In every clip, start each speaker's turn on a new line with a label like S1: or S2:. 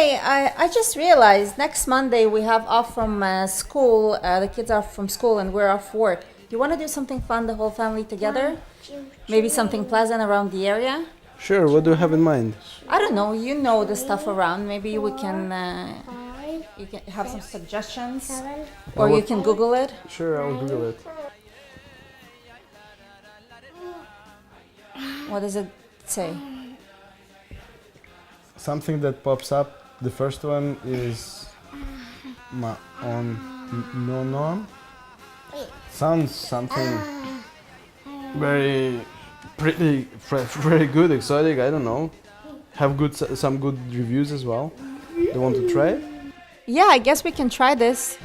S1: Hey, I just realized next Monday we have off from school. The kids are from school and we're off work. You want to do something fun, the whole family together? Maybe something pleasant around the area?
S2: Sure, what do you have in mind?
S1: I don't know. You know the stuff around. Maybe we can. You can have some suggestions, or you can Google it.
S2: Sure, I'll Google it.
S1: What does it say?
S2: Something that pops up, the first one is Maon Noam. Sounds something very pretty, very good, exotic, I don't know. Have some good reviews as well. Do you want to try it?
S1: Yeah, I guess we can try this.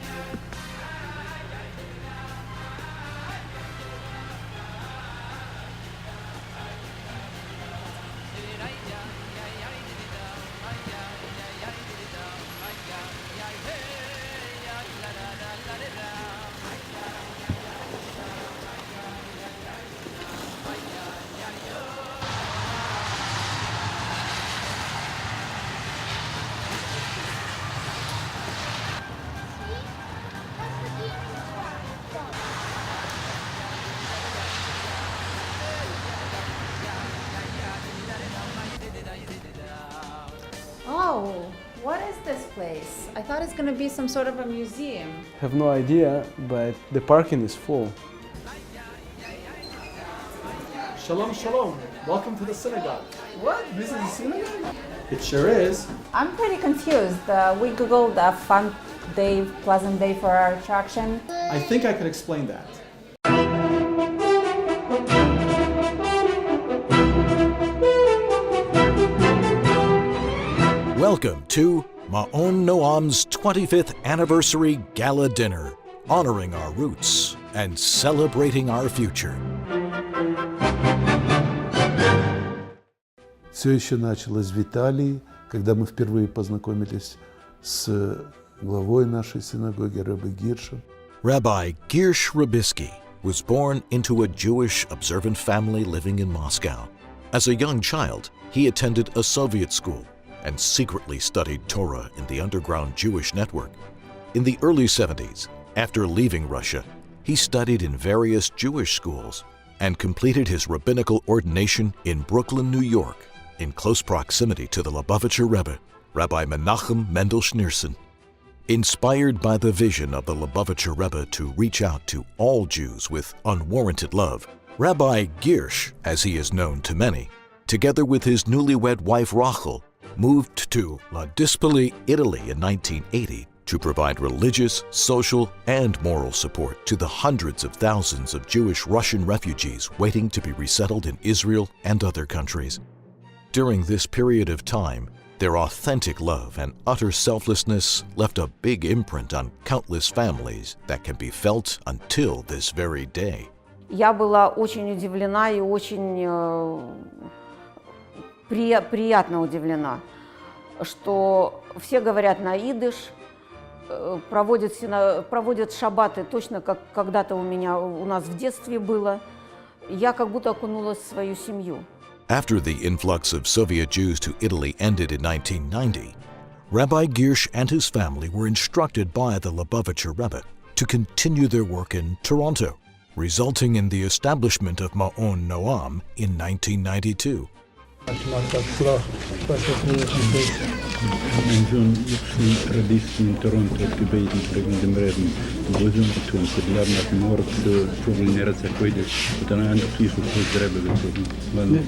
S1: Oh, what is this place? I thought it's gonna be some sort of a museum.
S2: Have no idea, but the parking is full.
S3: Shalom, shalom. Welcome to the synagogue.
S2: What? This is a synagogue?
S3: It sure is.
S1: I'm pretty confused. We googled a fun day, pleasant day for our attraction.
S3: I think I could explain that.
S4: Welcome to Maon Noam's 25th anniversary gala dinner, honoring our roots and celebrating our future.
S5: Все еще началось в Италии, когда мы впервые познакомились с главой нашей синагоги, Ребе Гиршем.
S4: Rabbi Girsh Rabisky was born into a Jewish observant family living in Moscow. As a young child, he attended a Soviet school and secretly studied Torah in the underground Jewish network. In the early 70s, after leaving Russia, he studied in various Jewish schools and completed his rabbinical ordination in Brooklyn, New York, in close proximity to the Lubavitcher Rebbe, Rabbi Menachem Mendel Schneerson. Inspired by the vision of the Lubavitcher Rebbe to reach out to all Jews with unwarranted love, Rabbi Girsh, as he is known to many, together with his newlywed wife Rachel, moved to La Dispoli, Italy in 1980 to provide religious, social, and moral support to the hundreds of thousands of Jewish Russian refugees waiting to be resettled in Israel and other countries. During this period of time, their authentic love and utter selflessness left a big imprint on countless families that can be felt until this very day.
S6: Я была очень удивлена и очень приятно удивлена, что все говорят на идиш, проводят шаббаты точно как когда-то у нас в детстве было. Я как будто окунулась в свою семью.
S4: After the influx of Soviet Jews to Italy ended in 1990, Rabbi Girsh and his family were instructed by the Lubavitcher Rebbe to continue their work in Toronto, resulting in the establishment of Maon Noam in 1992.
S7: Mijn zoon heeft een traditie in Toronto gebeten tegen de meren. We zijn toen gedaan met morgen voor een neretse kwijde. Dan aan de vlieg op het hebben we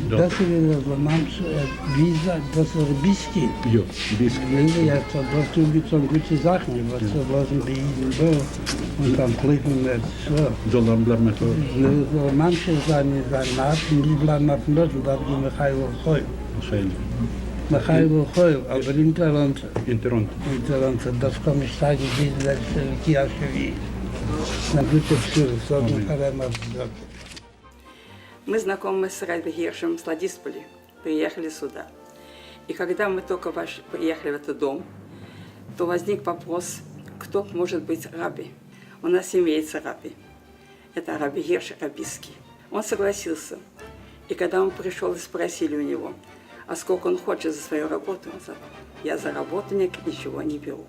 S8: Dat is de naamse visa, dat is de biski.
S7: Ja, biski.
S8: Ja, dat doet zo'n goede zaken, wat ze laten bij iedereen doen. Want dan blijven met zo.
S7: Dan blijven met zo.
S8: De naamse zijn naad, die blijven met nut, dat doen we gaan wel gooien.
S7: Waarschijnlijk.
S8: Dan ga je wel gooien, maar in Toronto.
S7: In Toronto.
S8: In Toronto, dat kan je staan, die is een keer geweest. Dan doet het veel, zo doen we helemaal dat.
S9: Мы знакомы с Раби Гиршем с Ладисполи, приехали сюда. И когда мы только приехали в этот дом, то возник вопрос, кто может быть раби. У нас имеется раби. Это Раби Гирш Рабиский. Он согласился. И когда он пришел и спросили у него, а сколько он хочет за свою работу, он сказал, Я за работник ничего не беру.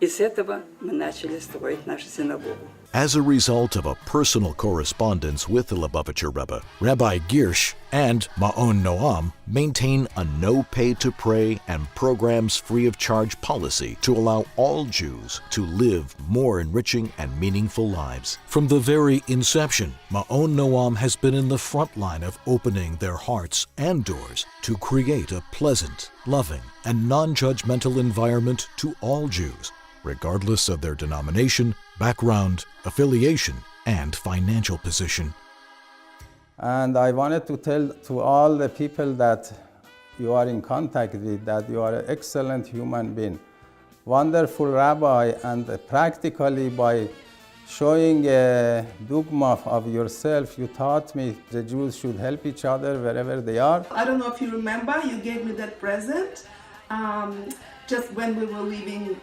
S9: И с этого мы начали строить нашу синагогу.
S4: As a result of a personal correspondence with the Lubavitcher Rebbe, Rabbi Giersch and Maon Noam maintain a no-pay-to-pray and programs-free-of-charge policy to allow all Jews to live more enriching and meaningful lives. From the very inception, Maon Noam has been in the front line of opening their hearts and doors to create a pleasant, loving, and non-judgmental environment to all Jews, regardless of their denomination, background, affiliation, and financial position.
S10: And I wanted to tell to all the people that you are in contact with that you are an excellent human being, wonderful rabbi, and practically by showing a dogma of yourself, you taught me the Jews should help each other wherever they are.
S11: I don't know if you remember, you gave me that present just when we were leaving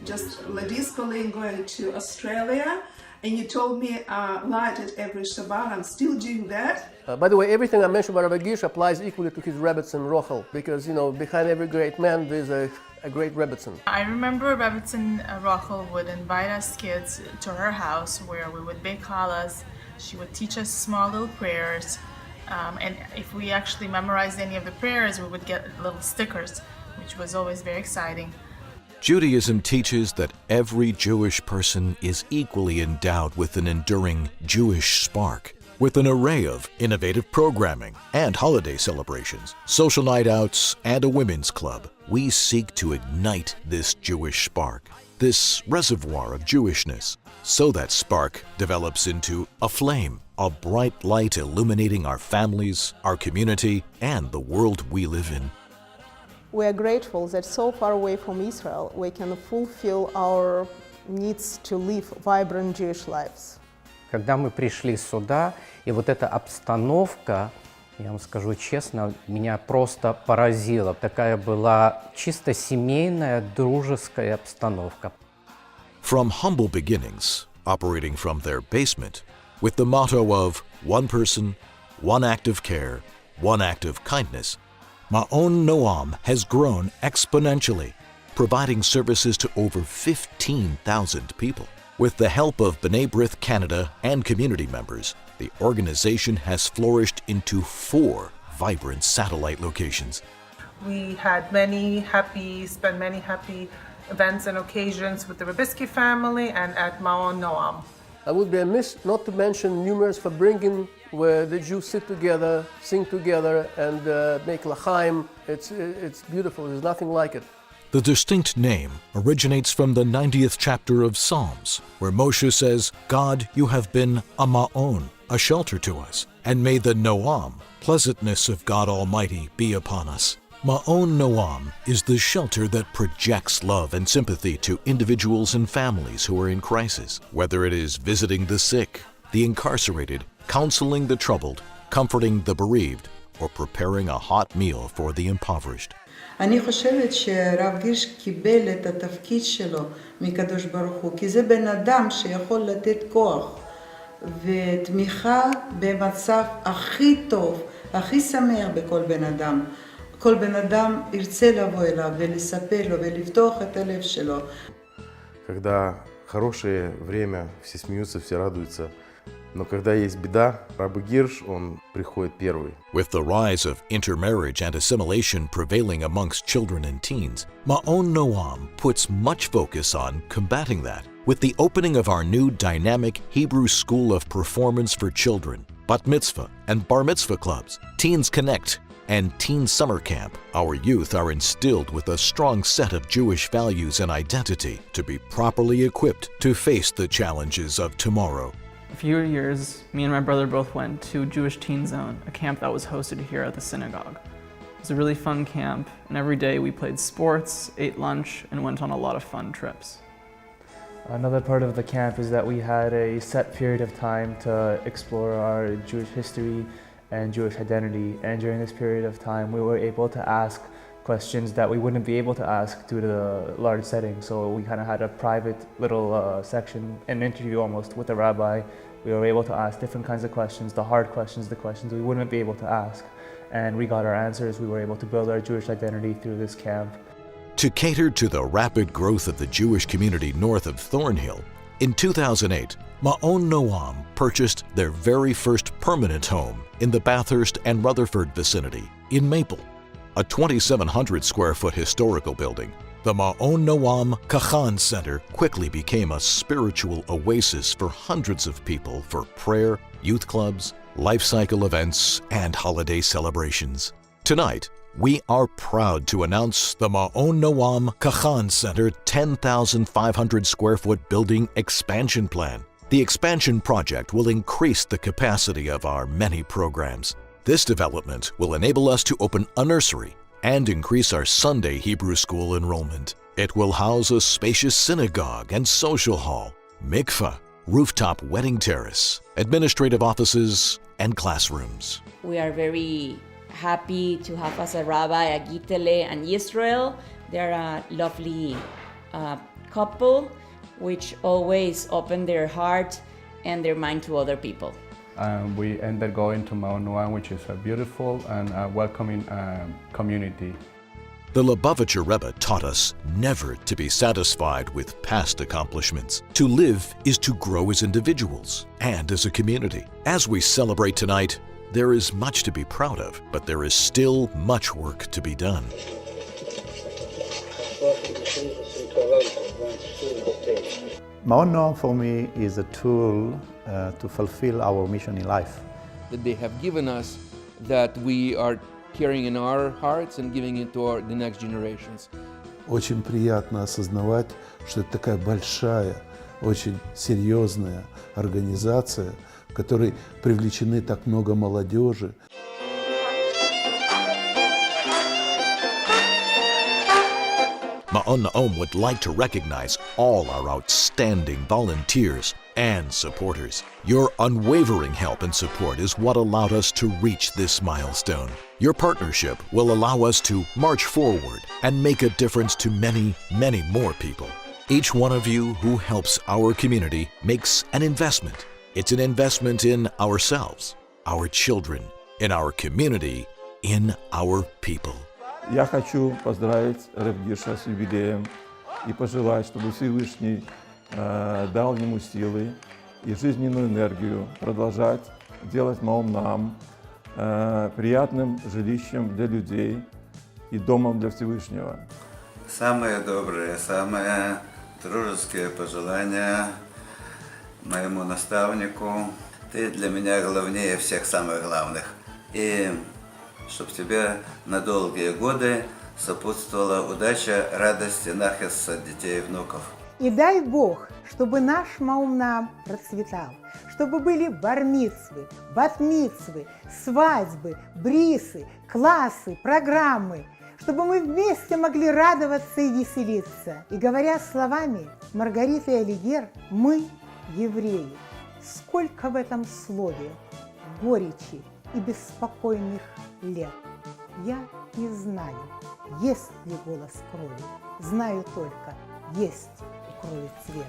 S11: just logistically and going to Australia, and you told me light it every Shabbat. I'm still doing that.
S12: By the way, everything I mentioned about Rabbi Giersch applies equally to his Rebbetzin Rochel, because, you know, behind every great man there's a great Rebbetzin.
S13: I remember Rebbetzin Rochel would invite us kids to her house where we would bake challahs. She would teach us small little prayers, and if we actually memorized any of the prayers, we would get little stickers, which was always very exciting.
S4: Judaism teaches that every Jewish person is equally endowed with an enduring Jewish spark. With an array of innovative programming and holiday celebrations, social night outs, and a women's club, we seek to ignite this Jewish spark, this reservoir of Jewishness, so that spark develops into a flame, a bright light illuminating our families, our community, and the world we live in.
S14: We are grateful that so far away from Israel, we can fulfill our needs to live vibrant Jewish lives.
S15: Когда мы пришли сюда, и вот эта обстановка, я вам скажу честно, меня просто поразила. Такая была чисто семейная, дружеская обстановка.
S4: From humble beginnings, operating from their basement, with the motto of one person, one act of care, one act of kindness, Maon Noam has grown exponentially, providing services to over 15,000 people. With the help of B'nai B'rith Canada and community members, the organization has flourished into 4 vibrant satellite locations.
S16: We had spent many happy events and occasions with the Rubisky family and at Maon Noam.
S12: I would be amiss not to mention numerous Fabringen where the Jews sit together, sing together, and make l'chaim. It's beautiful. There's nothing like it.
S4: The distinct name originates from the 90th chapter of Psalms, where Moshe says, God, you have been a ma'on, a shelter to us, and may the Noam, pleasantness of God Almighty, be upon us. Maon Noam is the shelter that projects love and sympathy to individuals and families who are in crisis, whether it is visiting the sick, the incarcerated, counseling the troubled, comforting the bereaved, or preparing a hot meal for the impoverished.
S17: אני חושבת שהרב גירש קיבל את התפקיד שלו מקדוש ברוך הוא, כי זה בן אדם שיכול לתת כוח ותמיכה במצב הכי טוב, הכי שמח בכל בן אדם. כל בן אדם ירצה לבוא אליו ולספר לו ולפתוח את הלב שלו.
S2: Когда хорошее время, все смеются, все радуются. Но когда есть беда, Рабби Гирш, он приходит первый.
S4: With the rise of intermarriage and assimilation prevailing amongst children and teens, Maon Noam puts much focus on combating that. With the opening of our new dynamic Hebrew School of Performance for Children, Bat Mitzvah and Bar Mitzvah clubs, Teens Connect, and Teen Summer Camp, our youth are instilled with a strong set of Jewish values and identity to be properly equipped to face the challenges of tomorrow.
S18: A few years, me and my brother both went to Jewish Teen Zone, a camp that was hosted here at the synagogue. It was a really fun camp, and every day we played sports, ate lunch, and went on a lot of fun trips.
S19: Another part of the camp is that we had a set period of time to explore our Jewish history and Jewish identity, and during this period of time we were able to ask questions that we wouldn't be able to ask due to the large setting. So we kind of had a private little section, an interview almost with the rabbi. We were able to ask different kinds of questions, the hard questions, the questions we wouldn't be able to ask. And we got our answers. We were able to build our Jewish identity through this camp.
S4: To cater to the rapid growth of the Jewish community north of Thornhill, in 2008, Maon Noam purchased their very first permanent home in the Bathurst and Rutherford vicinity in Maple, a 2,700 square foot historical building. The Maon Noam Kachan Center quickly became a spiritual oasis for hundreds of people for prayer, youth clubs, life cycle events, and holiday celebrations. Tonight, we are proud to announce the Maon Noam Kachan Center 10,500 square foot building expansion plan. The expansion project will increase the capacity of our many programs. This development will enable us to open a nursery and increase our Sunday Hebrew school enrollment. It will house a spacious synagogue and social hall, mikveh, rooftop wedding terrace, administrative offices, and classrooms.
S20: We are very happy to have as a rabbi Agitele and Israel. They're a lovely couple which always open their heart and their mind to other people.
S21: We ended up going to Maon Noam, which is a beautiful and welcoming community.
S4: The Lubavitcher Rebbe taught us never to be satisfied with past accomplishments. To live is to grow as individuals and as a community. As we celebrate tonight, there is much to be proud of, but there is still much work to be done.
S22: Maon Noam for me is a tool to fulfill our mission in life.
S23: That they have given us, that we are carrying in our hearts and giving it to the next generations.
S5: Очень приятно осознавать, что это такая большая, очень серьезная организация, в которой привлечены так много молодежи.
S4: Maon Noam would like to recognize all our outstanding volunteers and supporters. Your unwavering help and support is what allowed us to reach this milestone. Your partnership will allow us to march forward and make a difference to many, many more people. Each one of you who helps our community makes an investment. It's an investment in ourselves, our children, in our community, in our people.
S24: Я хочу поздравить Реб Гирша с юбилеем и пожелать, чтобы Всевышний дал ему силы и жизненную энергию продолжать делать Маон Ноам приятным жилищем для людей и домом для Всевышнего.
S25: Самые добрые, самые дружеские пожелания моему наставнику. Ты для меня главнее всех самых главных. И чтобы тебе на долгие годы сопутствовала удача, радость и нахис от детей и внуков.
S26: И дай Бог, чтобы наш Маон Ноам процветал, чтобы были бар-мицвы, бат-мицвы, свадьбы, брисы, классы, программы, чтобы мы вместе могли радоваться и веселиться. И говоря словами Маргариты Алигер, мы, евреи, сколько в этом слове горечи и беспокойных лет. Я не знаю, есть ли голос крови, знаю только, есть у крови цвет.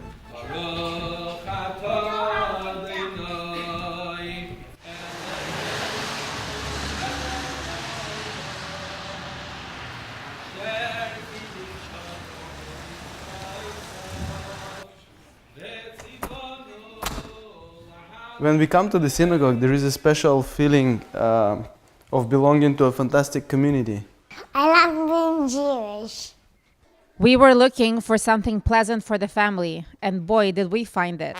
S18: When we come to the synagogue, there is a special feeling of belonging to a fantastic community.
S27: I love being Jewish.
S1: We were looking for something pleasant for the family, and boy, did we find it.